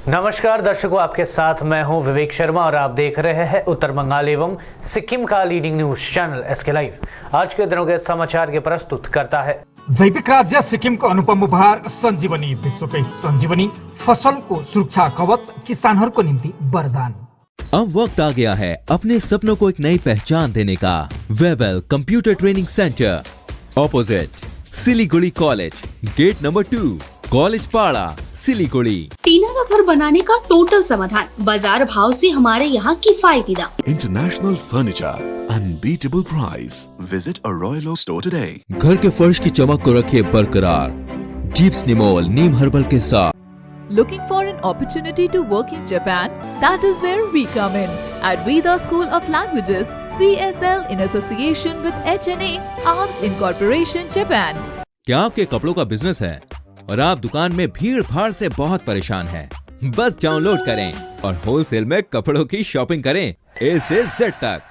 नमस्कार दर्शकों, आपके साथ मैं हूं विवेक शर्मा और आप देख रहे हैं उत्तर बंगाल एवं सिक्किम का leading news channel SK live. आज के दिनों के समाचार के प्रस्तुत करता है जैविक राज्य सिक्किम को अनुपम उपहार संजीवनी। विश्वकै संजीवनी फसल को सुरक्षा कवच, किसानों को निम्ति वरदान। अब वक्त आ गया है अपने सपनों को एक नई पहचान देने का। Webel computer training centre, opposite Siliguri college, gate number 2, college पाड़ा, सिलीगुड़ी। टीना का घर बनाने का टोटल समाधान, बाजार भाव से हमारे यहाँ किफायती दाम। International furniture, unbeatable price. Visit a royal oak store today. घर के फर्श की चमक को रखिए बरकरार जीप्स निमोल नीम हर्बल के साथ। Looking for an opportunity to work in Japan? That is where we come in. At Vida School of Languages, VSL in association with HNA, Arms Incorporation, Japan. क्या आपके कपड़ों का बिजनेस है और आप दुकान में भीड़ भाड़ से बहुत परेशान हैं? बस डाउनलोड करें और होलसेल में कपड़ों की शॉपिंग करें A से Z तक।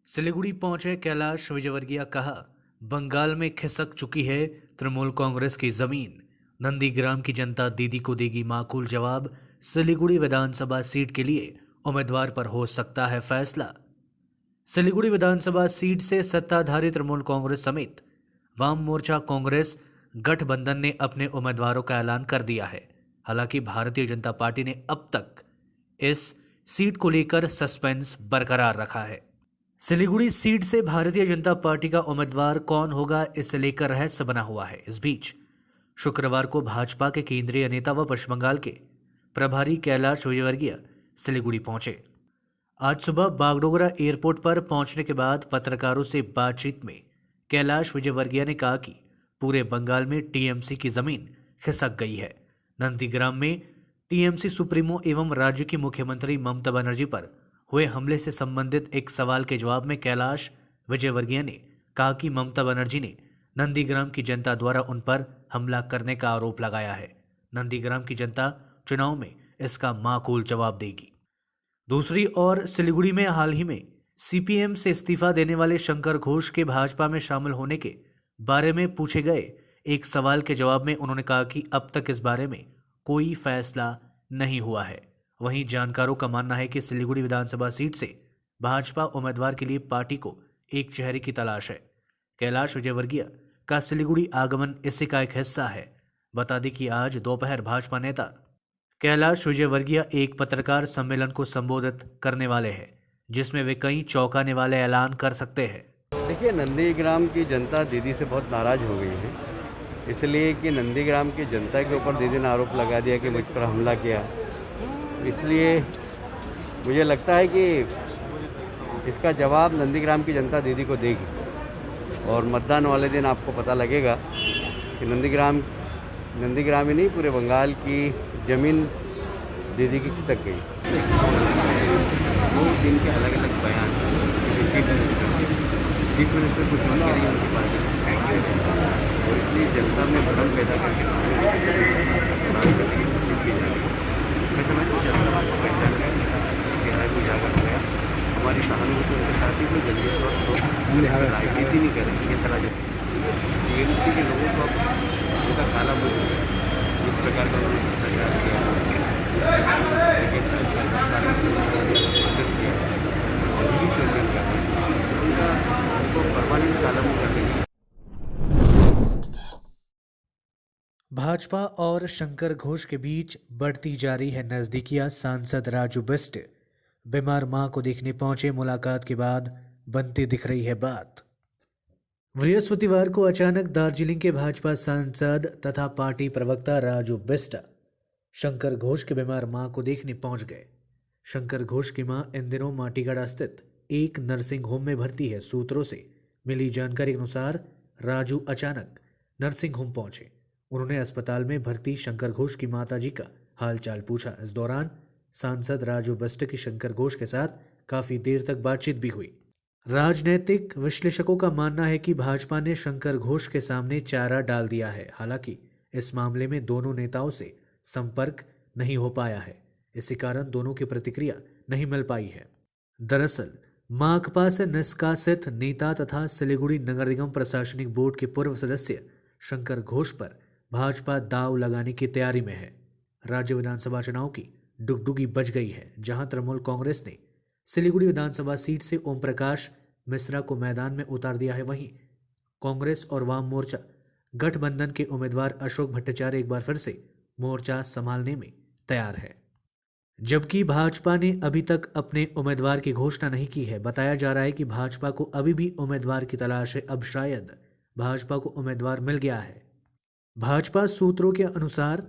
सिलीगुड़ी पहुंचे कैलाश विजयवर्गीय, कहा बंगाल में खिसक चुकी है तृणमूल कांग्रेस की जमीन। नंदीग्राम की जनता दीदी को देगी माकूल जवाब। सिलीगुड़ी विधानसभा सीट के लिए उम्मीदवार पर हो सकता है फैसला। सिलीगुड़ी विधानसभा सीट से सत्ताधारी तृणमूल कांग्रेस समेत वाम मोर्चा कांग्रेस गठबंधन ने अपने उम्मीदवारों का ऐलान कर दिया है। हालांकि भारतीय जनता पार्टी ने अब तक इस सीट को लेकर सस्पेंस बरकरार रखा है। सिलीगुड़ी सीट से भारतीय जनता पार्टी का उम्मीदवार कौन होगा, इसे लेकर रहस्य बना हुआ है। इस बीच शुक्रवार को भाजपा के केंद्रीय नेता व पश्चिम बंगाल के प्रभारी कैलाश विजयवर्गीय सिलीगुड़ी पहुंचे। आज सुबह बागडोगरा एयरपोर्ट पर पहुंचने के बाद पत्रकारों से बातचीत में कैलाश विजयवर्गीय ने कहा कि पूरे बंगाल में टीएमसी की जमीन खिसक गई है। नंदीग्राम में टीएमसी सुप्रीमो एवं राज्य की मुख्यमंत्री ममता बनर्जी पर हुए हमले से संबंधित एक सवाल के जवाब में कैलाश विजयवर्गीय ने कहा कि ममता बनर्जी ने नंदीग्राम की जनता द्वारा उन पर हमला करने का आरोप लगाया है। नंदीग्राम की जनता चुनाव में इसका माकूल जवाब देगी। दूसरी ओर सिलीगुड़ी में हाल ही में सीपीएम से इस्तीफा देने वाले शंकर घोष के भाजपा में शामिल होने के बारे में पूछे गए एक सवाल के जवाब में उन्होंने कहा कि अब तक इस बारे में कोई फैसला नहीं हुआ है। वहीं जानकारों का मानना है कि सिलीगुड़ी विधानसभा सीट से भाजपा उम्मीदवार के लिए पार्टी को एक चेहरे की तलाश है। कैलाश विजयवर्गीय का सिलीगुड़ी आगमन इसी का एक हिस्सा है। बता दें कि आज दोपहर भाजपा नेता कैलाश विजयवर्गीय एक पत्रकार सम्मेलन को संबोधित करने वाले हैं, जिसमें वे कई चौंकाने वाले ऐलान कर सकते हैं। देखिए, नंदीग्राम की जनता दीदी से बहुत नाराज़ हो गई है, इसलिए कि नंदीग्राम की जनता के ऊपर दीदी ने आरोप लगा दिया कि मुझ पर हमला किया। इसलिए मुझे लगता है कि इसका जवाब नंदीग्राम की जनता दीदी को देगी और मतदान वाले दिन आपको पता लगेगा कि नंदीग्राम ही नहीं, पूरे बंगाल की ज़मीन दीदी की खिसक गई। वो दिन के अलग अलग बयान चीफ मिनिस्टर कुछ नहीं कह रही है उनकी पार्टी, और इसलिए जनता में भ्रम पैदा करके मैं समझता जनता को पहचान गहराई को उजागर हो गया। हमारी सहानुभूति उसके साथ ही कोई जल्दी राजनीति नहीं करेंगे। ये सलाह टीएमसी के लोगों को उनका काला मुँह इस प्रकार का उन्होंने भ्रष्टाचार किया, उनको परमानेंट काला मुँह कर देंगे। भाजपा और शंकर घोष के बीच बढ़ती जा रही है नजदीकियां। सांसद राजू बिस्ट बीमार मां को देखने पहुंचे, मुलाकात के बाद बनती दिख रही है बात। बृहस्पतिवार को अचानक दार्जिलिंग के भाजपा सांसद तथा पार्टी प्रवक्ता राजू बिस्ट शंकर घोष के बीमार मां को देखने पहुंच गए। शंकर घोष की मां इन दिनों माटीगढ़ स्थित एक नर्सिंग होम में भर्ती है। सूत्रों से मिली जानकारी के अनुसार राजू अचानक नर्सिंग होम पहुंचे। उन्होंने अस्पताल में भर्ती शंकर घोष की माताजी का हालचाल पूछा। इस दौरान सांसद राजू बिस्ट की शंकर घोष के साथ काफी देर तक बातचीत भी हुई। राजनीतिक विश्लेषकों का मानना है कि भाजपा ने शंकर घोष के सामने चारा डाल दिया है। हालांकि इस मामले में दोनों नेताओं से संपर्क नहीं हो पाया है, इसी कारण दोनों की प्रतिक्रिया नहीं मिल पाई है। दरअसल माकपा से निष्कासित नेता तथा सिलीगुड़ी नगर निगम प्रशासनिक बोर्ड के पूर्व सदस्य शंकर घोष पर भाजपा दांव लगाने की तैयारी में है। राज्य विधानसभा चुनाव की डुगडुगी बज गई है, जहां तृणमूल कांग्रेस ने सिलीगुड़ी विधानसभा सीट से ओम प्रकाश मिश्रा को मैदान में उतार दिया है। वहीं कांग्रेस और वाम मोर्चा गठबंधन के उम्मीदवार अशोक भट्टाचार्य एक बार फिर से मोर्चा संभालने में तैयार है, जबकि भाजपा ने अभी तक अपने उम्मीदवार की घोषणा नहीं की है। बताया जा रहा है कि भाजपा को अभी भी उम्मीदवार की तलाश है। अब शायद भाजपा को उम्मीदवार मिल गया है। भाजपा सूत्रों के अनुसार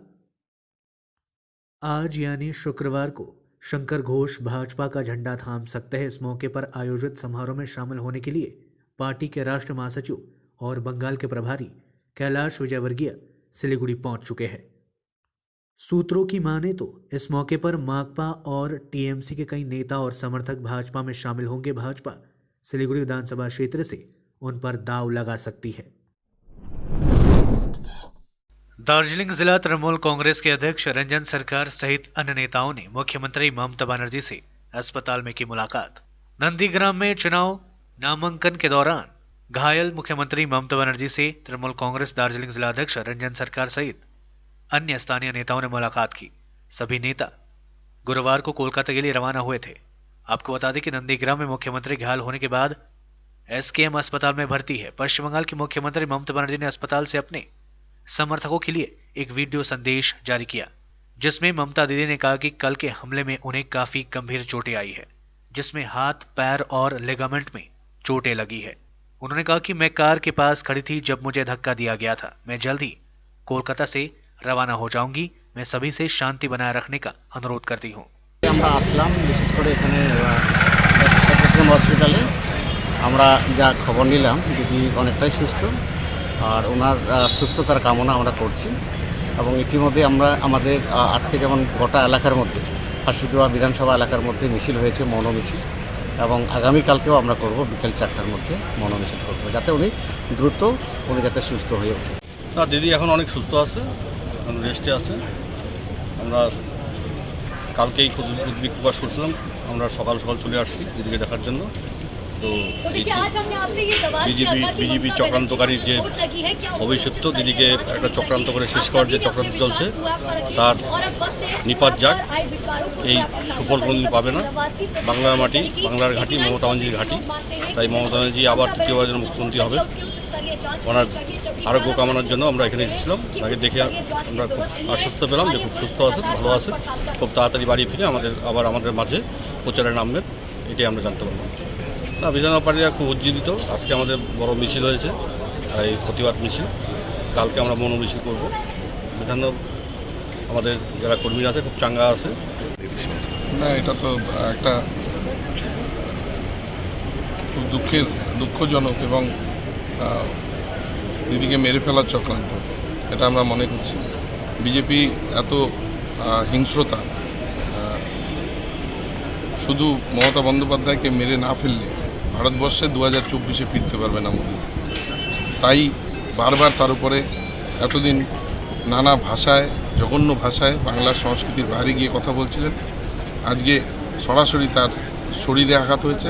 आज यानी शुक्रवार को शंकर घोष भाजपा का झंडा थाम सकते हैं। इस मौके पर आयोजित समारोह में शामिल होने के लिए पार्टी के राष्ट्रीय महासचिव और बंगाल के प्रभारी कैलाश विजयवर्गीय सिलीगुड़ी पहुंच चुके हैं। सूत्रों की माने तो इस मौके पर माकपा और टीएमसी के कई नेता और समर्थक भाजपा में शामिल होंगे। भाजपा सिलीगुड़ी विधानसभा क्षेत्र से उन पर दांव लगा सकती है। दार्जिलिंग जिला तृणमूल कांग्रेस के अध्यक्ष रंजन सरकार सहित अन्य नेताओं ने मुख्यमंत्री ममता बनर्जी से अस्पताल में की मुलाकात। नंदीग्राम में चुनाव नामांकन के दौरान घायल मुख्यमंत्री ममता बनर्जी से तृणमूल कांग्रेस दार्जिलिंग जिला अध्यक्ष रंजन सरकार सहित अन्य स्थानीय नेताओं ने मुलाकात की। सभी नेता गुरुवार को कोलकाता के लिए रवाना हुए थे। आपको बता दें कि नंदीग्राम में मुख्यमंत्री घायल होने के बाद एसकेएम अस्पताल में भर्ती है। पश्चिम बंगाल की मुख्यमंत्री ममता बनर्जी ने अस्पताल से अपने समर्थकों के लिए एक वीडियो संदेश जारी किया, जिसमें ममता दीदी ने कहा कि कल के हमले में उन्हें काफी गंभीर चोटें आई है, जिसमें हाथ, पैर और लिगामेंट में चोटें लगी है। उन्होंने कहा कि मैं कार के पास खड़ी थी जब मुझे धक्का दिया गया था। मैं जल्द ही कोलकाता से रवाना हो जाऊंगी। मैं सभी से शांति बनाए रखने का अनुरोध करती हूँ। আমরা আসলাম বিশেষ করে এখানে হসপিটালে আমরা যা খবর নিলাম দিদি অনেকটাই সুস্থ আর ওনার সুস্থতার কামনা আমরা করছি এবং ইতিমধ্যে আমরা আমাদের আজকে যেমন গোটা এলাকার মধ্যে ফাঁসিদোয়া বিধানসভা এলাকার মধ্যে মিছিল হয়েছে, মৌন মিছিল, এবং আগামীকালকেও আমরা করব বিকেল 4টার মধ্যে মৌন মিছিল করব যাতে উনি দ্রুত যাতে সুস্থ হয়ে ওঠে। না, দিদি এখন অনেক সুস্থ আছে, এখন রেস্টে আছে। আমরা কালকেই উদ্বেগ প্রকাশ করছিলাম, আমরা সকাল সকাল চলে আসছি দিদিকে দেখার জন্য। তো বিজেপি চক্রান্তকারীর যে ভবিষ্যৎ, দিদিকে একটা চক্রান্ত করে শেষ করার যে চক্রান্ত চলছে তার নিপাত যাক, এই সুফল কোনোদিন পাবে না। বাংলার মাটি, বাংলার ঘাঁটি, মমতা ব্যানার্জির ঘাঁটি। তাই মমতা ব্যানার্জি আবার তৃতীয়বার যেন মুখ্যমন্ত্রী হবে, ওনার আরোগ্য কামনার জন্য আমরা এখানে এসেছিলাম। তাকে দেখে আমরা খুব আশ্বস্ত পেলাম যে খুব সুস্থ আছে, ভালো আছে, খুব তাড়াতাড়ি বাড়ি ফিরে আমাদের মাঝে প্রচারে নামবেন, এটাই আমরা জানতে পারলাম। না, বিধানসভাপাড়িরা খুব উজ্জীবিত। আজকে আমাদের বড় মিছিল হয়েছে, এই প্রতিবাদ মিছিল। কালকে আমরা মৌন মিছিল করব। বিধান আমাদের যারা কর্মীরা আছে খুব চাঙ্গা আছে। না, এটা তো একটা খুব দুঃখজনক এবং দিদিকে মেরে ফেলার চক্রান্ত, এটা আমরা মনে করছি। বিজেপি এত হিংস্রতা, শুধু মমতা বন্দ্যোপাধ্যায়কে মেরে না ফেললে ভারতবর্ষে 2024-এ ফিরতে পারবে না মোদি। তাই বারবার তার উপরে এতদিন নানা ভাষায়, জঘন্য ভাষায় বাংলার সংস্কৃতির বাইরে গিয়ে কথা বলছিলেন। আজকে সরাসরি তার শরীরে আঘাত হয়েছে,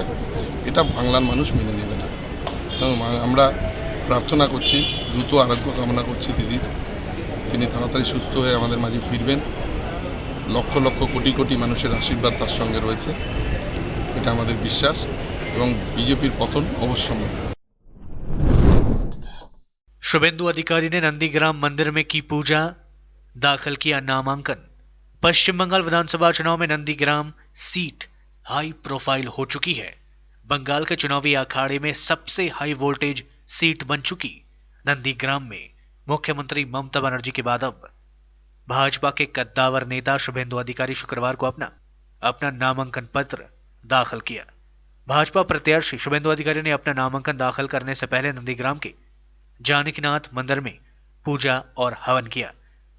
এটা বাংলার মানুষ মেনে নেবে না। আমরা প্রার্থনা করছি, দ্রুত আরোগ্য কামনা করছি দিদির। তিনি তাড়াতাড়ি সুস্থ হয়ে আমাদের মাঝে ফিরবেন। লক্ষ লক্ষ কোটি কোটি মানুষের আশীর্বাদ তার সঙ্গে রয়েছে, এটা আমাদের বিশ্বাস, এবং বিজেপির পতন অবশ্যম্ভাবী। शुभेंदु अधिकारी ने नंदीग्राम मंदिर में की पूजा, दाखिल किया नामांकन। पश्चिम बंगाल विधानसभा चुनाव में नंदीग्राम सीट हाई प्रोफाइल हो चुकी है। बंगाल के चुनावी अखाड़े में सबसे हाई वोल्टेज सीट बन चुकी नंदीग्राम में मुख्यमंत्री ममता बनर्जी के बाद अब भाजपा के कद्दावर नेता शुभेंदु अधिकारी शुक्रवार को अपना नामांकन पत्र दाखिल किया। भाजपा प्रत्याशी शुभेंदु अधिकारी ने अपना नामांकन दाखिल करने से पहले नंदीग्राम के जानकीनाथ मंदिर में पूजा और हवन किया।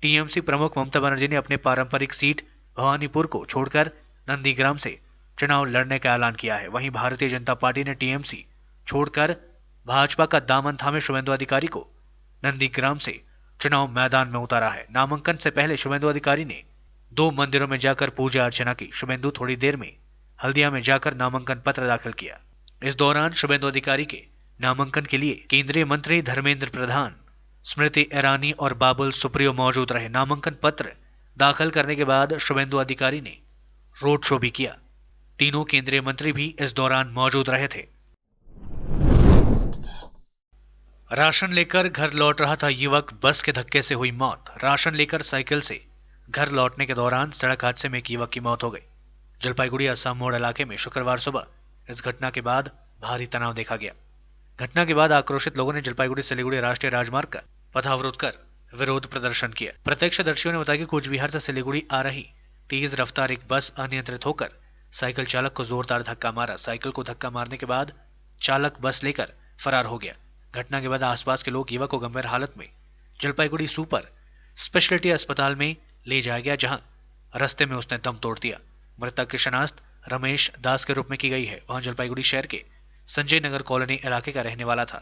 टीएमसी प्रमुख ममता बनर्जी ने अपने पारंपरिक सीट भवानीपुर को छोड़कर नंदीग्राम से चुनाव लड़ने का ऐलान किया है। वहीं भारतीय जनता पार्टी ने टीएमसी छोड़कर भाजपा का दामन थामे शुभेंदु अधिकारी को नंदीग्राम से चुनाव मैदान में उतारा है। नामांकन से पहले शुभेंदु अधिकारी ने 2 मंदिरों में जाकर पूजा अर्चना की। शुभेंदु थोड़ी देर में हल्दिया में जाकर नामांकन पत्र दाखिल किया। इस दौरान शुभेंदु अधिकारी के नामांकन के लिए केंद्रीय मंत्री धर्मेंद्र प्रधान, स्मृति ईरानी और बाबुल सुप्रियो मौजूद रहे। नामांकन पत्र दाखिल करने के बाद शुभेंदु अधिकारी ने रोड शो भी किया। तीनों केंद्रीय मंत्री भी इस दौरान मौजूद रहे थे। राशन लेकर घर लौट रहा था युवक, बस के धक्के से हुई मौत। राशन लेकर साइकिल से घर लौटने के दौरान सड़क हादसे में एक युवक की मौत हो गई। जलपाईगुड़ी असम मोड़ इलाके में शुक्रवार सुबह इस घटना के बाद भारी तनाव देखा गया। घटना के बाद आक्रोशित लोगों ने जलपाईगुड़ी सिलीगुड़ी राष्ट्रीय राजमार्ग का पथ अवरोध कर विरोध प्रदर्शन किया। प्रत्यक्षदर्शियों ने बताया कि कूच बिहार से सिलीगुड़ी आ रही तेज रफ्तार एक बस अनियंत्रित होकर साइकिल चालक को जोरदार धक्का मारा। साइकिल को धक्का मारने के बाद चालक बस लेकर फरार हो गया। घटना के बाद आसपास के लोग युवक को गंभीर हालत में जलपाईगुड़ी सुपर स्पेशलिटी अस्पताल में ले जाया गया, जहां रास्ते में उसने दम तोड़ दिया। मृतक की शनाख्त रमेश दास के रूप में की गई है। वहां जलपाईगुड़ी शहर के संजय नगर कॉलोनी इलाके का रहने वाला था।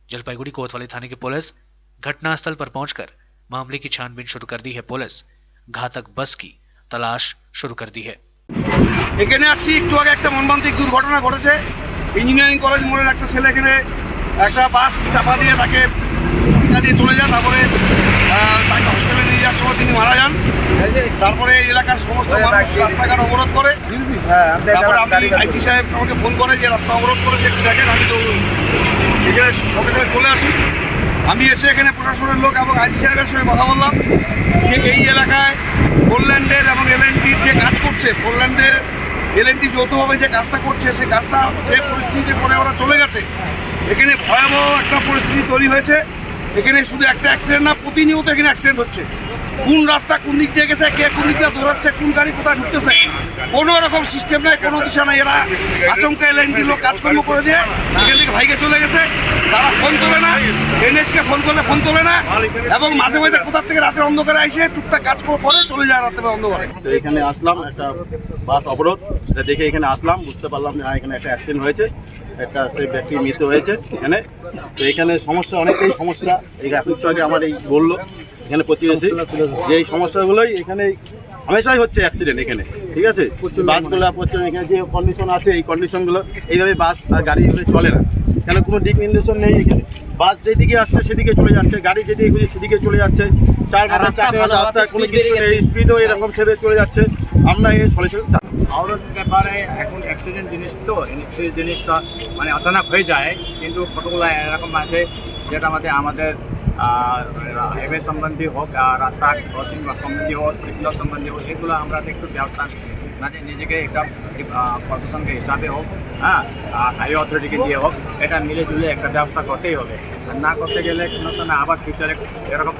जलपाईगुड़ी कोतवाली थाने की पुलिस घटनास्थल पर पहुंचकर मामले की छानबीन शुरू कर दी है। पुलिस घातक बस की तलाश शुरू कर दी है। এখানে আসছি একটু আগে একটা মর্মান্তিক দুর্ঘটনা ঘটেছে। ইঞ্জিনিয়ারিং কলেজ মোড়ের একটা ছেলে এখানে একটা বাস চাপা দিয়ে তাকে ধাক্কা দিয়ে চলে যায়। তারপরে তাকে হসপিটালে নিয়ে যাওয়ার সময় তিনি মারা যান। তারপরে এই এলাকার সমস্ত মানুষ রাস্তাঘাট অবরোধ করে। তারপরে আমি আইসি সাহেব আমাকে ফোন করে যে রাস্তা অবরোধ করেছে একটু দেখেন। আমি তো এখানে সকালে চলে আসি। আমি এসে এখানে প্রশাসনের লোক এবং আইসি সাহেবের সঙ্গে কথা বললাম যে এই এলাকায় পোল্যান্ডের এবং এলএনটির যে কাজ করছে, পোল্যান্ডের এলএনটি যৌথভাবে যে কাজটা করছে, সেই কাজটা যে পরিস্থিতিতে পরে ওরা চলে গেছে, এখানে ভয়াবহ একটা পরিস্থিতি তৈরি হয়েছে। এখানে শুধু একটা অ্যাক্সিডেন্ট না, প্রতিনিয়ত এখানে অ্যাক্সিডেন্ট হচ্ছে। কোন রাস্তা কোন দিক দিয়ে গেছে, কে কোন দিক দিয়ে দৌড়াচ্ছে, কোন গাড়ি কোথায় ঢুকতেছে, কোনো রকম সিস্টেম নাই, কোনো দিশা নাই। এরা আচমকা এলএনটির লোক কাজকর্ম করে দিয়ে এখান থেকে ভাইকে চলে গেছে। তারা ফোন তোলে না, এনএসকে ফোন করলে ফোন তোলে না, এবং মাঝে মাঝে কোথা থেকে রাতের অন্ধকারে আইসে টুকটাক কাজ করে চলে যায় রাতের অন্ধকারে। তো এখানে আসলাম, একটা বাস অবরোধ, এটা দেখে এখানে আসলাম, বুঝতে পারলাম যে হ্যাঁ এখানে একটা অ্যাক্সিডেন্ট হয়েছে, একটা সেই ব্যক্তির মৃত্যু হয়েছে এখানে। তো এখানে সমস্যা, অনেকটাই সমস্যা। এখন একটু আগে আমার এই বললো এখানে প্রতিবেশী যে এই সমস্যাগুলোই এখানে হামেশাই হচ্ছে অ্যাক্সিডেন্ট এখানে, ঠিক আছে। বাসগুলো প্রচুর, এখানে যে কন্ডিশন আছে এই কন্ডিশনগুলো এইভাবে বাস আর গাড়ি এভাবে চলে না। এখানে কোনো দিক নির্দেশন নেই। এখানে বাস যেদিকে আসছে সেদিকে চলে যাচ্ছে, গাড়ি যেদিকে খুঁজে সেদিকে চলে যাচ্ছে। রাস্তায় কোনো কিছু নেই, স্পিডও এরকম সেভাবে চলে যাচ্ছে। আমরা এই সলিউশন অবরোধ ব্যাপারে এখন অ্যাক্সিডেন্ট জিনিস তো, অ্যাক্সিডেন্ট জিনিসটা মানে অচানক হয়ে যায়, কিন্তু কতগুলো এরকম আছে যেটা আমাদের হাইওয়ে সম্বন্ধী হোক, রাস্তা ক্রসিং সম্বন্ধী হোক, সিগন্যাল সম্বন্ধী হোক, এগুলো আমরা একটু ব্যবস্থা মানে নিজেকে একটা প্রশাসনকে হিসাবে হোক, হ্যাঁ, হাইওয়ে অথরিটিকে দিয়ে হোক, এটা মিলে জুলে একটা ব্যবস্থা করতেই হবে। আর না করতে গেলে কোনো সময় আবার ফিউচারে এরকম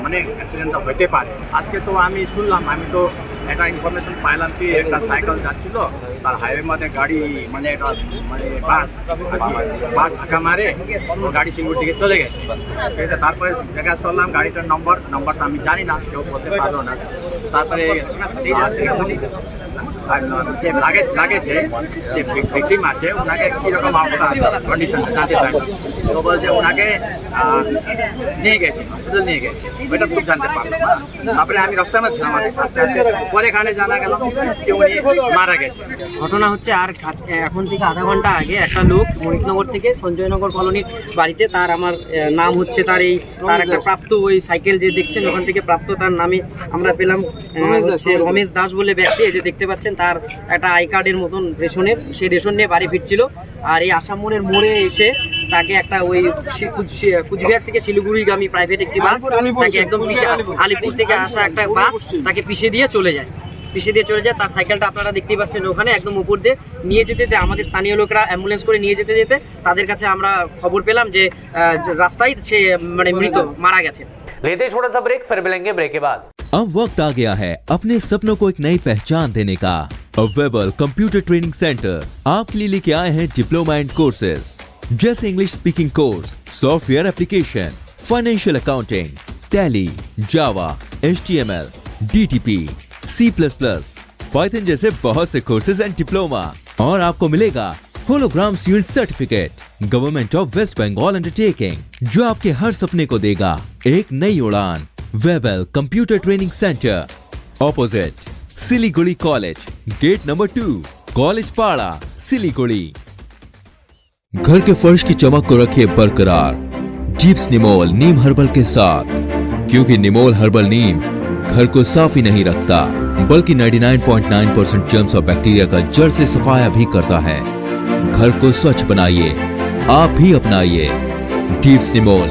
মানে অ্যাক্সিডেন্টটা হতে পারে। আজকে তো আমি শুনলাম, আমি তো একটা ইনফরমেশন পাইলাম কি একটা সাইকেল যাচ্ছিল, তার হাইওয়ের মধ্যে গাড়ি মানে এটা মানে বাস ধাক্কা মারে গাড়ি সিঙ্গুর দিকে চলে গেছে। ঠিক আছে, তারপরে জিজ্ঞাসা করলাম গাড়িটার নম্বরটা আমি জানি না, কেউ বলতে পারলো না। তারপরে যে লাগেছে যে ভিকটিম আছে ওনাকে কীরকম অবস্থা আছে কন্ডিশনটা জানতে চাই। তো বলছে ওনাকে নিয়ে গেছে, হসপিটাল নিয়ে গেছে, ওইটা খুব জানতে পারলাম। তারপরে আমি রাস্তায় ছিলাম, আস্তে আস্তে পরে এখানে জানা গেল যে উনি মারা গেছে। ঘটনা হচ্ছে আর আজকে এখন থেকে আধা ঘন্টা আগে একটা লোক মণিকনগর থেকে সঞ্জয়নগর কলোনির বাড়িতে, তার আমার নাম হচ্ছে তার একটা প্রাপ্ত ওই সাইকেল যে দেখছেন ওখান থেকে প্রাপ্ত, তার নামে আমরা পেলাম হচ্ছে রমেশ দাস বলে ব্যক্তি। এই যে দেখতে পাচ্ছেন তার একটা আই কার্ডের মতন রেশনের, সেই রেশন নিয়ে বাড়ি ফিরছিল। আর এই আসাম মোড়ের মোড়ে এসে তাকে একটা ওই কুচবিহার থেকে শিলিগুড়িগামী প্রাইভেট একটি বাস তাকে একদম আলিপুর থেকে আসা একটা বাস তাকে পিছিয়ে দিয়ে চলে যায়। তার সাইকেলটা আপনারা দেখতেই পাচ্ছেন ওখানে একদম উপর দিয়ে নিয়ে যেতে আমাদের স্থানীয় লোকরা অ্যাম্বুলেন্স করে নিয়ে যেতে তাদের কাছে আমরা খবর পেলাম যে রাস্তায় সে মানে মৃত মারা গেছে। लेते छोटा सा ब्रेक, फिर मिलेंगे ब्रेक के बाद। अब वक्त आ गया है अपने सपनों को एक नई पहचान देने का। वेबल कंप्यूटर ट्रेनिंग सेंटर आपके लिए लेके आए हैं डिप्लोमा एंड कोर्सेज जैसे English speaking course, software application, financial accounting, Tally, Java, HTML, DTP, C++, Python जैसे बहुत से कोर्सेज एंड डिप्लोमा। और आपको मिलेगा hologram sealed certificate government of West Bengal undertaking, जो आपके हर सपने को देगा एक नई उड़ान। Webel computer training centre, opposite Siliguri college, gate number 2, college पाड़ा, सिलीगुड़ी। घर के फर्श की चमक को रखिए बरकरार जीप्स निमोल नीम हर्बल के साथ, क्योंकि निमोल हर्बल नीम घर को साफ ही नहीं रखता बल्कि 99.9% जर्म्स और बैक्टीरिया का जड़ से सफाया भी करता है। घर को स्वच्छ बनाइए, आप भी अपनाइए डीप स्टिमोल।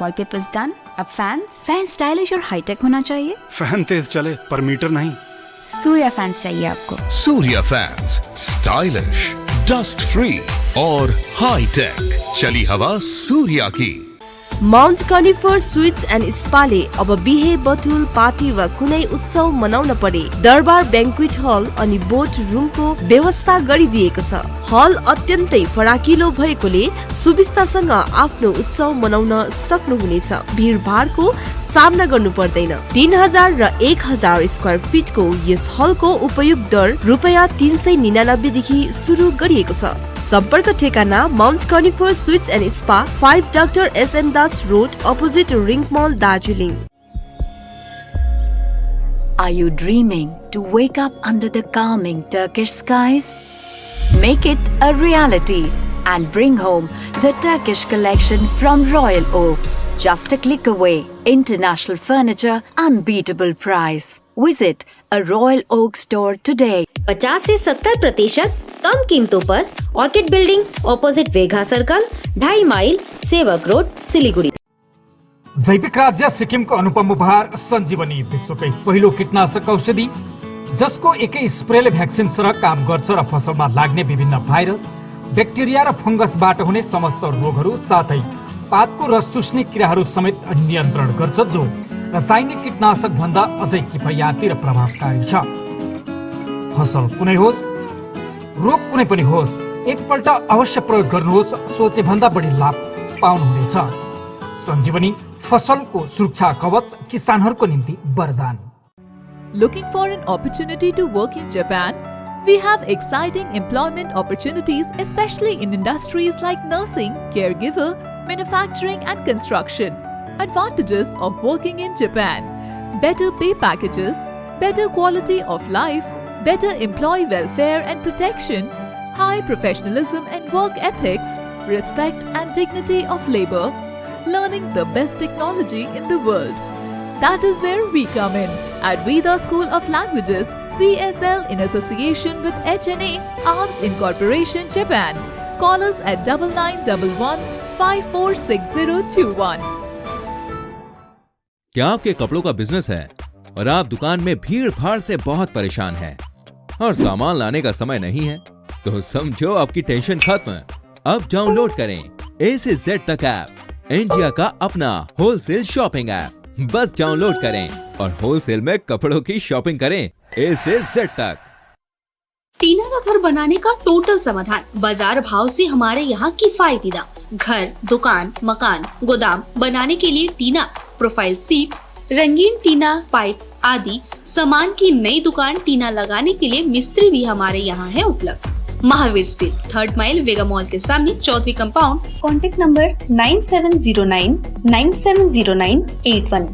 Wallpapers done. अब फैन स्टाइलिश और हाईटेक होना चाहिए। फैन तेज चले पर मीटर नहीं। सूर्या फैंस चाहिए आपको। Surya fans stylish, dust free और हाई टेक। चली हवा सूर्या की। माउन्ट कनिफर स्वीट्स एन्ड स्पाले अब बिहे बटुल पार्टी वा कुनै उत्सव मनाउन परे दरबार ब्याङ्क्वेट हल अनि बोट रुमको व्यवस्था गरिदिएको छ। हल अत्यन्तै फराकिलो भएकोले सुविस्तासँग आफ्नो उत्सव मनाउन सक्नुहुनेछ। भिडभाडको सामना गर्नु पर्दैन। 3000 र 1000 स्क्वायर फिटको यस हलको उपयोग दर ₹399 देखि सुरु गरिएको छ। सम्पर्क ठेगाना mount conifer sweets and spa 5 doctor SN Das road opposite ring mall Darjeeling. Are you dreaming to wake up under the calming Turkish skies? Make it a reality and bring home the Turkish collection from Royal Oak. Just a click away. International furniture, unbeatable price. Visit a Royal Oak store today. 50 से 70% कम कीमतों पर orchid building opposite Vega circle 2.5 mile Sevoke road Siliguri. जैविक राज्य सिक्किमको अनुपम उपहार सञ्जीवनी, विश्वकै पहिलो कीटनाशक औषधि जसको एकै स्प्रेले भ्याक्सिन सरह काम गर्छ र फसलमा लाग्ने विभिन्न भाइरस, ब्याक्टेरिया र फंगसबाट हुने समस्त रोगहरू साथै पातको रस चुस्ने किराहरू समेत नियन्त्रण गर्छ, जो रासायनिक कीटनाशक भन्दा अझै किफायती र प्रभावकारी छ। फसल कुनै होस्, रोग कुनै पनि होस्, एकपल्ट अवश्य प्रयोग गर्नुहोस्, सोचे भन्दा बढी लाभ पाउनुहुनेछ। सञ्जीवनी फसलको सुरक्षा कवच, किसानहरूको निम्ति वरदान। Looking for an opportunity to work in Japan? We have exciting employment opportunities, especially in industries like nursing, caregiver, manufacturing and construction. Advantages of working in Japan: better pay packages, better quality of life, better employee welfare and protection, high professionalism and work ethics, respect and dignity of labor, learning the best technology in the world. That is where we come in at Veda School of Languages, VSL, in association with HNA, ARMS Incorporation, Japan. Call us at 9911 546021. क्या आपके कपड़ों का business है और आप दुकान में भीड़ भाड़ से बहुत परेशान हैं और सामान लाने का समय नहीं है? तो समझो आपकी टेंशन खत्म। अब डाउनलोड करें A से Z तक ऐप, इंडिया का अपना होलसेल शॉपिंग ऐप। बस डाउनलोड करें और होलसेल में कपड़ों की शॉपिंग करें A से Z तक। टीना का घर बनाने का टोटल समाधान, बाजार भाव से हमारे यहाँ किफायती दाम। घर, दुकान, मकान, गोदाम बनाने के लिए टीना, प्रोफाइल सीट, रंगीन टीना, पाइप आदि सामान की नई दुकान टीना लगाने के लिए मिस्त्री भी हमारे यहाँ है उपलब्ध। Mahavir steel, 3rd mile, Vega mall के सामने, Chaudhary compound. Contact number 9709970981।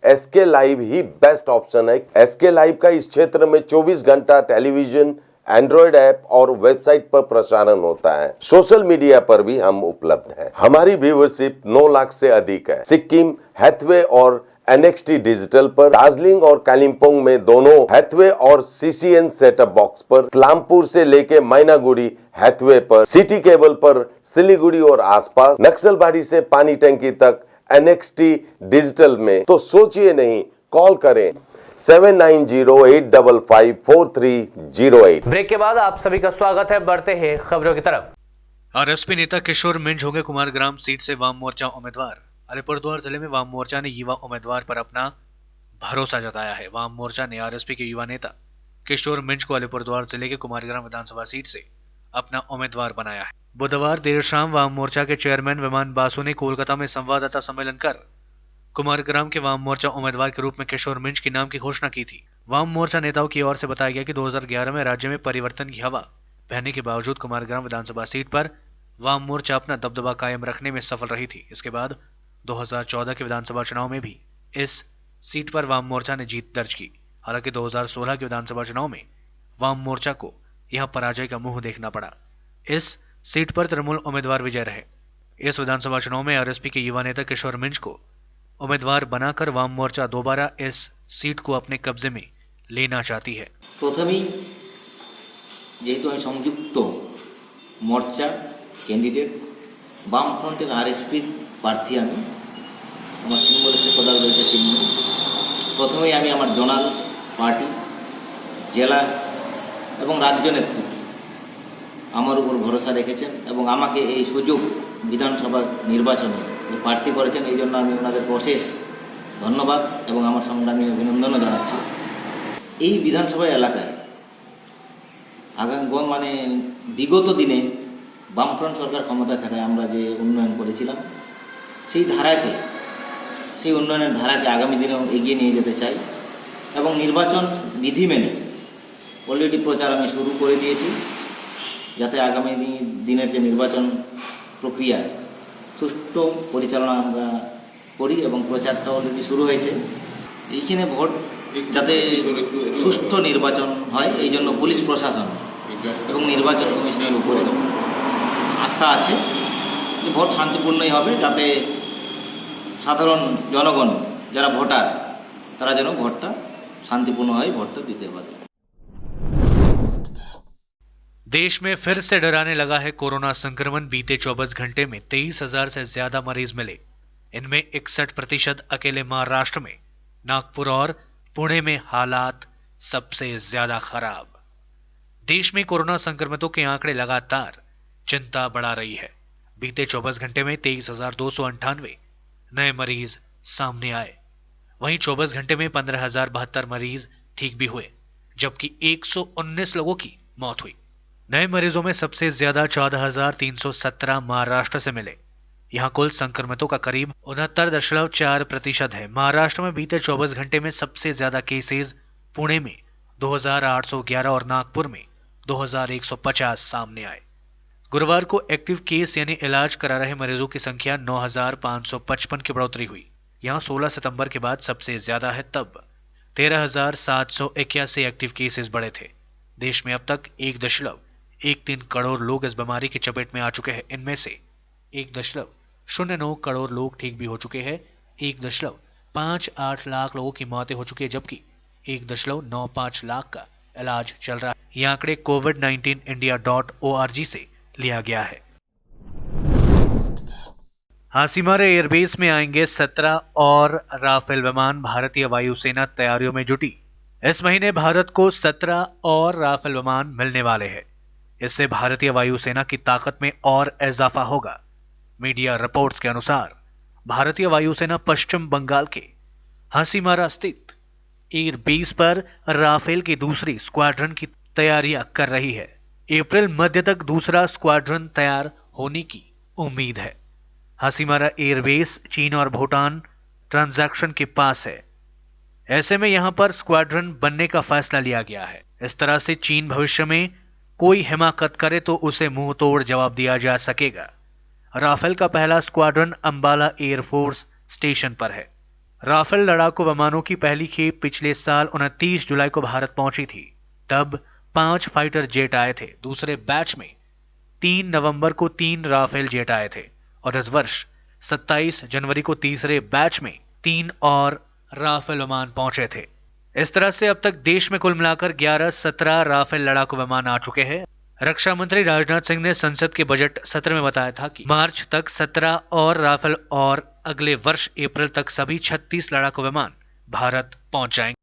SK live ही बेस्ट ऑप्शन है। एसके लाइव का इस क्षेत्र में 24 घंटा टेलीविजन, एंड्रॉइड ऐप और वेबसाइट पर प्रसारण होता है। सोशल मीडिया पर भी हम उपलब्ध हैं। हमारी व्यूवरशिप 9 लाख से अधिक है। सिक्किम, हैथवे और NXT डिजिटल पर, दार्जिलिंग और कालिम्पोंग में दोनों हैथवे और CCN सेटअप बॉक्स पर, क्लामपुर से लेके मैनागुड़ी हैथवे पर, सिटी केबल पर सिलीगुड़ी और आसपास, नक्सलबाड़ी से पानी टंकी तक NXT डिजिटल में। तो सोचिए नहीं, कॉल करें 7908554308। ब्रेक के बाद आप सभी का स्वागत है। बढ़ते हैं खबरों की तरफ। आरएसपी नेता किशोर मिंज होंगे कुमारग्राम सीट से वाम मोर्चा उम्मीदवार। अलीपुरद्वार जिले में वाम मोर्चा ने युवा उम्मीदवार पर अपना भरोसा जताया है। वाम मोर्चा ने आरएसपी के युवा नेता किशोर मिंज को अलीपुरद्वार जिले के कुमारग्राम विधानसभा सीट से अपना उम्मीदवार बनाया है। बुधवार देर शाम वाम मोर्चा के चेयरमैन विमान बासु ने कोलकाता में संवाददाता सम्मेलन कर कुमारग्राम के वाम मोर्चा उम्मीदवार के रूप में किशोर मिंज के नाम की घोषणा की थी। वाम मोर्चा नेताओं की ओर से बताया गया कि 2011 में राज्य में परिवर्तन की हवा बहने के बावजूद कुमारग्राम विधानसभा सीट पर वाम मोर्चा अपना दबदबा कायम रखने में सफल रही थी। इसके बाद 2014 के विधानसभा चुनाव में भी इस सीट पर वाम मोर्चा ने जीत दर्ज की। हालांकि 2016 के विधानसभा चुनाव में वाम मोर्चा को यह पराजय का मुंह देखना पड़ा। इस सीट पर तृणमूल उम्मीदवार विजय रहे। इस विधानसभा चुनाव में आरएसपी के युवा नेता किशोर मिंज को उम्मीदवार बनाकर वाम मोर्चा दोबारा इस सीट को अपने कब्जे में लेना चाहती है। প্রথমেই যেহেতু আমি সংযুক্ত মোর্চা ক্যান্ডিডেট বামফ্রন্টের আরএসপির প্রার্থী, আমি আমার সিম্বল হচ্ছে কোদাল রয়েছে চিহ্ন। প্রথমেই আমি আমার জোনাল পার্টি, জেলা এবং রাজ্য নেতৃত্ব আমার উপর ভরসা রেখেছেন এবং আমাকে এই সুযোগ বিধানসভার নির্বাচনে প্রার্থী করেছেন। এই জন্য আমি ওনাদের অশেষ ধন্যবাদ এবং আমার সংগ্রামী অভিনন্দনও জানাচ্ছি। এই বিধানসভা এলাকায় মানে বিগত দিনে বামফ্রন্ট সরকার ক্ষমতায় থাকায় আমরা যে উন্নয়ন করেছিলাম সেই উন্নয়নের ধারাকে আগামী দিনেও এগিয়ে নিয়ে যেতে চাই এবং নির্বাচন বিধি মেনে অলরেডি প্রচার আমি শুরু করে দিয়েছি, যাতে আগামী দিনের যে নির্বাচন প্রক্রিয়া সুষ্ঠু পরিচালনা আমরা করি এবং প্রচারটা অলরেডি শুরু হয়েছে। এইখানে ভোট যাতে সুষ্ঠু নির্বাচন হয় এই জন্য পুলিশ প্রশাসন এবং নির্বাচন কমিশনের উপরে আস্থা আছে যে ভোট শান্তিপূর্ণই হবে, যাতে সাধারণ জনগণ যারা ভোটার তারা যেন ভোটটা শান্তিপূর্ণ হয় ভোটটা দিতে পারে। देश में फिर से डराने लगा है कोरोना संक्रमण। बीते 24 घंटे में 23,000 से ज्यादा मरीज मिले। इनमें 61% अकेले महाराष्ट्र में, नागपुर और पुणे में हालात सबसे ज्यादा खराब। देश में कोरोना संक्रमितों के आंकड़े लगातार चिंता बढ़ा रही है। बीते 24 घंटे में 23,298 नए मरीज सामने आए। वहीं 24 घंटे में 15,072 मरीज ठीक भी हुए, जबकि 119 लोगों की मौत हुई। नए मरीजों में सबसे ज्यादा 14,317 महाराष्ट्र से मिले। यहां कुल संक्रमितों का करीब 69.4% है। महाराष्ट्र में बीते 24 घंटे में सबसे ज्यादा केसेस पुणे में 2,811 और नागपुर में 2,150 सामने आए। गुरुवार को एक्टिव केस यानी इलाज करा रहे मरीजों की संख्या 9,555 की बढ़ोतरी हुई। यहां 16 सितंबर के बाद सबसे ज्यादा है, तब 13,781 एक्टिव केसेस बढ़े थे। देश में अब तक 1.13 करोड़ लोग इस बीमारी की चपेट में आ चुके हैं। इनमें से 1.09 करोड़ लोग ठीक भी हो चुके हैं। 1.58 लाख लोगों की मौतें हो चुकी है, जबकि 1.95 लाख का इलाज चल रहा है। ये आंकड़े covid19india.org से लिया गया है। हासीमारा एयरबेस में आएंगे 17 और राफेल विमान। भारतीय वायुसेना तैयारियों में जुटी। इस महीने भारत को 17 और राफेल विमान मिलने वाले हैं। इससे भारतीय वायुसेना की ताकत में और इजाफा होगा। मीडिया रिपोर्ट्स के अनुसार भारतीय वायुसेना पश्चिम बंगाल के हासीमारा स्थित एयरबेस पर राफेल की दूसरी स्क्वाड्रन की तैयारियां कर रही है। अप्रैल मध्य तक दूसरा स्क्वाड्रन तैयार होने की उम्मीद है। हासीमारा एयरबेस चीन और भूटान ट्रांजैक्शन के पास है। ऐसे में यहां पर स्क्वाड्रन बनने का फैसला लिया गया है। इस तरह से चीन भविष्य में कोई हिमाकत करे तो उसे मुंह तोड़ जवाब दिया जा सकेगा। राफेल का पहला स्क्वाड्रन अंबाला एयरफोर्स स्टेशन पर है। राफेल लड़ाकू विमानों की पहली खेप पिछले साल 29 जुलाई को भारत पहुंची थी। तब 5 फाइटर जेट आए थे। दूसरे बैच में 3 नवंबर को 3 राफेल जेट आए थे और इस वर्ष 27 जनवरी को तीसरे बैच में 3 और राफेल विमान पहुंचे थे। इस तरह से अब तक देश में कुल मिलाकर 11-17 राफेल लड़ाकू विमान आ चुके हैं। रक्षा मंत्री राजनाथ सिंह ने संसद के बजट सत्र में बताया था कि मार्च तक 17 और राफेल और अगले वर्ष अप्रैल तक सभी 36 लड़ाकू विमान भारत पहुंच जाएंगे।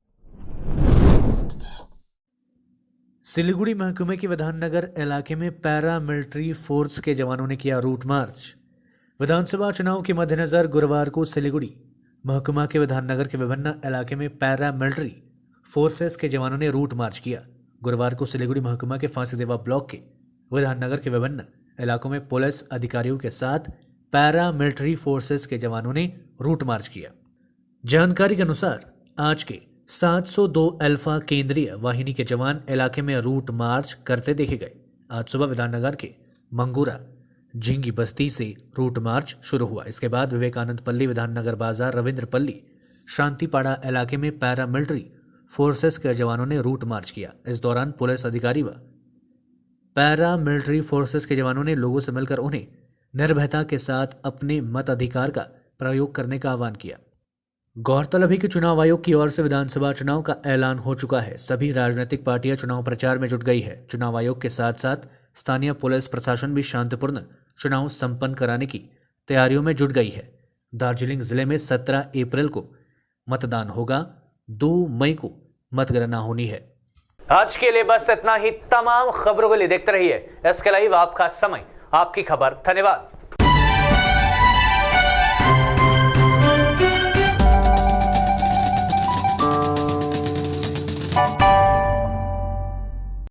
सिलीगुड़ी महकमे के विधाननगर इलाके में पैरा मिलिट्री फोर्स के जवानों ने किया रूट मार्च। विधानसभा चुनाव के मद्देनजर गुरुवार को सिलीगुड़ी महकमा के विधाननगर के विभिन्न इलाके में पैरा मिलिट्री फोर्सेस के जवानों ने रूट मार्च किया। गुरुवार को सिलीगुड़ी महकमा के फांसीदेवा ब्लॉक के विधाननगर के विभिन्न इलाकों में पुलिस अधिकारियों के साथ पैरा मिलिट्री फोर्सेस के जवानों ने रूट मार्च किया। जानकारी के अनुसार आज के 702 अल्फा केंद्रीय वाहिनी के जवान इलाके में रूट मार्च करते देखे गए। आज सुबह विधाननगर के मंगूरा झिंगी बस्ती से रूट मार्च शुरू हुआ। इसके बाद विवेकानंद पल्ली, विधाननगर बाजार, रविंद्र पल्ली, शांतिपाड़ा इलाके में पैरा मिलिट्री फोर्सेस के जवानों ने रूट मार्च किया। इस दौरान पुलिस अधिकारी व पैरा मिलिट्री फोर्सेस के जवानों ने लोगों से मिलकर उन्हें निर्भयता के साथ अपने मताधिकार का प्रयोग करने का आह्वान किया। गौरतलब है कि चुनाव आयोग की ओर से विधानसभा चुनाव का ऐलान हो चुका है। सभी राजनीतिक पार्टियां चुनाव प्रचार में जुट गई है। चुनाव आयोग के साथ साथ स्थानीय पुलिस प्रशासन भी शांतिपूर्ण चुनाव संपन्न कराने की तैयारियों में जुट गई है। दार्जिलिंग जिले में 17 अप्रैल को मतदान होगा, 2 मई को मतगणना होनी है। आज के लिए बस इतना ही। तमाम खबरों के लिए देखते रहिए SK लाइव, आपका समय आपकी खबर। धन्यवाद।